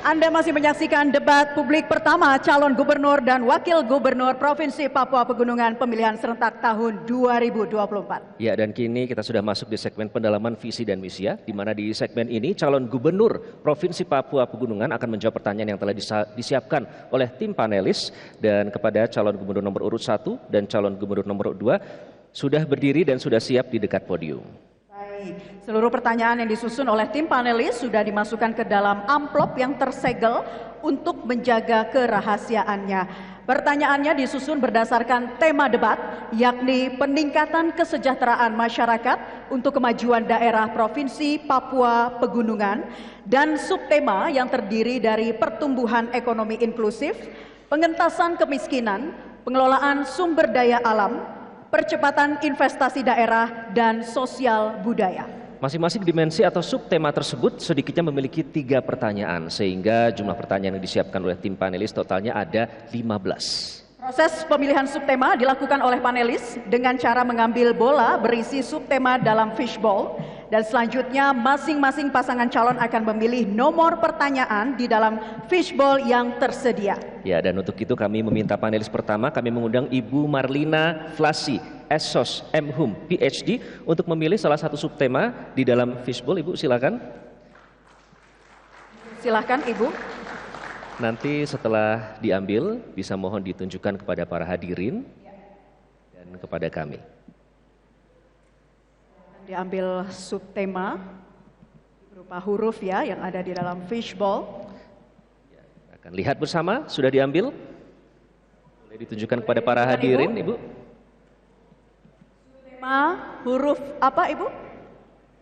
Anda masih menyaksikan debat publik pertama calon gubernur dan wakil gubernur Provinsi Papua Pegunungan pemilihan serentak tahun 2024. Ya, dan kini kita sudah masuk di segmen pendalaman visi dan misi ya, di mana di segmen ini calon gubernur Provinsi Papua Pegunungan akan menjawab pertanyaan yang telah disiapkan oleh tim panelis, dan kepada calon gubernur nomor urut 1 dan calon gubernur nomor 2 sudah berdiri dan sudah siap di dekat podium. Seluruh pertanyaan yang disusun oleh tim panelis sudah dimasukkan ke dalam amplop yang tersegel untuk menjaga kerahasiaannya. Pertanyaannya disusun berdasarkan tema debat, yakni peningkatan kesejahteraan masyarakat untuk kemajuan daerah Provinsi Papua Pegunungan, dan subtema yang terdiri dari pertumbuhan ekonomi inklusif, pengentasan kemiskinan, pengelolaan sumber daya alam, percepatan investasi daerah, dan sosial budaya. Masing-masing dimensi atau subtema tersebut sedikitnya memiliki 3 pertanyaan, sehingga jumlah pertanyaan yang disiapkan oleh tim panelis totalnya ada 15. Proses pemilihan subtema dilakukan oleh panelis dengan cara mengambil bola berisi subtema dalam fishbowl, dan selanjutnya masing-masing pasangan calon akan memilih nomor pertanyaan di dalam fishbowl yang tersedia. Ya, dan untuk itu kami meminta panelis pertama, kami mengundang Ibu Marlina Flasi, Essos M.Hum, PhD, untuk memilih salah satu subtema di dalam fishbowl. Ibu silakan. Silakan Ibu. Nanti setelah diambil bisa mohon ditunjukkan kepada para hadirin dan kepada kami. Diambil subtema berupa huruf ya yang ada di dalam fishbowl. Ya, akan lihat bersama, sudah diambil. Boleh ditunjukkan kepada para hadirin, Ibu. Subtema huruf apa, Ibu?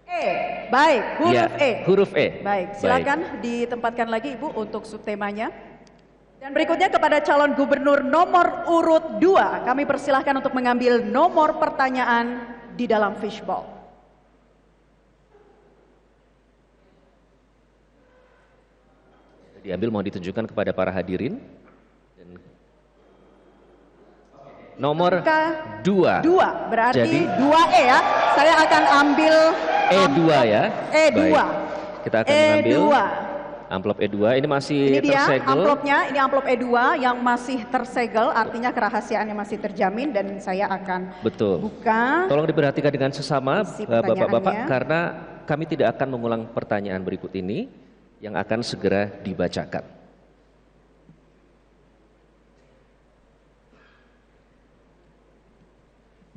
E. Baik, huruf ya, E. Huruf E. Baik, silakan ditempatkan lagi Ibu untuk subtemanya. Dan berikutnya kepada calon gubernur nomor urut 2, kami persilahkan untuk mengambil nomor pertanyaan di dalam fishbowl. Diambil, mohon ditunjukkan kepada para hadirin. Dan nomor 2. 2, berarti Jadi 2E ya. Saya akan ambil E2 ya. E2. Baik. Kita akan mengambil E2. amplop E2. Ini masih Ini dia tersegel. amplopnya, ini amplop E2 yang masih tersegel, artinya kerahasiaannya masih terjamin, dan saya akan buka. Tolong diperhatikan dengan sesama Bapak-bapak, pertanyaannya. karena kami tidak akan mengulang pertanyaan berikut ini yang akan segera dibacakan.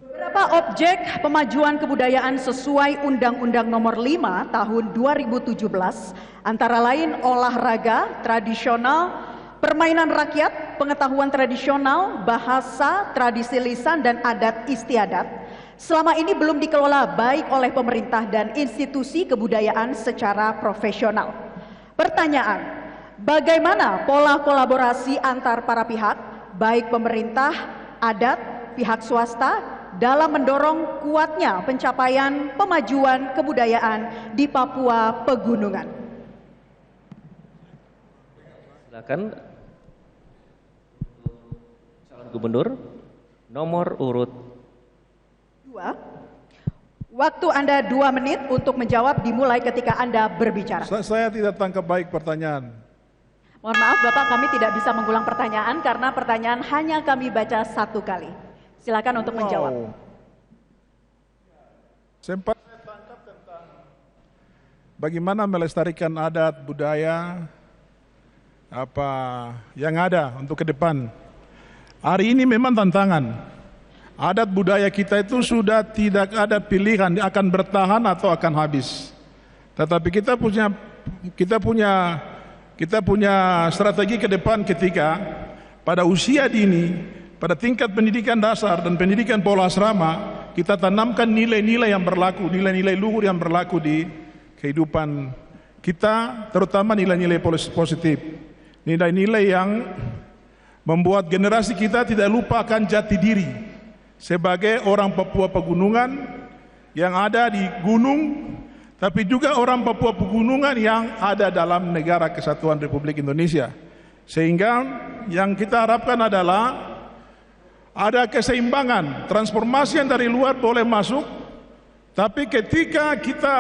Beberapa objek pemajuan kebudayaan sesuai Undang-Undang Nomor 5 Tahun 2017 antara lain olahraga tradisional, permainan rakyat, pengetahuan tradisional, bahasa, tradisi lisan, dan adat istiadat selama ini belum dikelola baik oleh pemerintah dan institusi kebudayaan secara profesional. Pertanyaan, bagaimana pola kolaborasi antar para pihak, baik pemerintah, adat, pihak swasta, dalam mendorong kuatnya pencapaian pemajuan kebudayaan di Papua Pegunungan? Silakan calon gubernur nomor urut 2. Waktu Anda 2 menit untuk menjawab dimulai ketika Anda berbicara. Saya tidak tangkap baik pertanyaan. Mohon maaf Bapak, kami tidak bisa mengulang pertanyaan karena pertanyaan hanya kami baca 1 kali. Silakan untuk menjawab. Sempat saya tangkap tentang bagaimana melestarikan adat budaya apa yang ada untuk ke depan. Hari ini memang tantangan. Adat budaya kita itu sudah tidak ada pilihan, akan bertahan atau akan habis. Tetapi kita punya strategi ke depan ketika pada usia dini, pada tingkat pendidikan dasar dan pendidikan pola asrama, kita tanamkan nilai-nilai yang berlaku, nilai-nilai luhur yang berlaku di kehidupan kita, terutama nilai-nilai positif. Nilai-nilai yang membuat generasi kita tidak lupakan jati diri sebagai orang Papua Pegunungan yang ada di gunung, tapi juga orang Papua Pegunungan yang ada dalam negara kesatuan Republik Indonesia. Sehingga yang kita harapkan adalah ada keseimbangan, transformasi yang dari luar boleh masuk, tapi ketika kita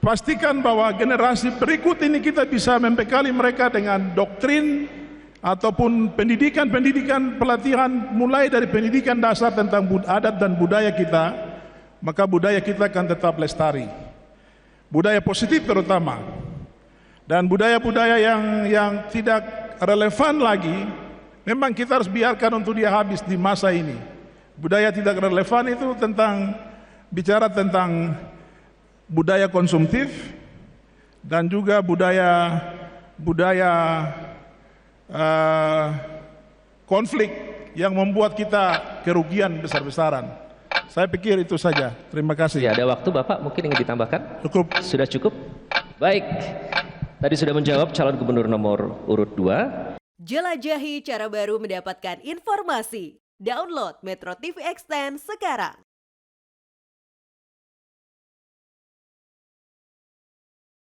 pastikan bahwa generasi berikut ini kita bisa membekali mereka dengan doktrin ataupun pendidikan pelatihan mulai dari pendidikan dasar tentang adat dan budaya kita, maka budaya kita akan tetap lestari. Budaya positif terutama. Dan budaya-budaya yang tidak relevan lagi, memang kita harus biarkan untuk dia habis di masa ini. Budaya tidak relevan itu bicara tentang budaya konsumtif dan juga budaya konflik yang membuat kita kerugian besar-besaran. Saya pikir itu saja. Terima kasih. Ya, ada waktu Bapak mungkin ingin ditambahkan? Cukup. Sudah cukup? Baik. Tadi sudah menjawab calon gubernur nomor urut 2. Jelajahi cara baru mendapatkan informasi. Download Metro TV Extend sekarang.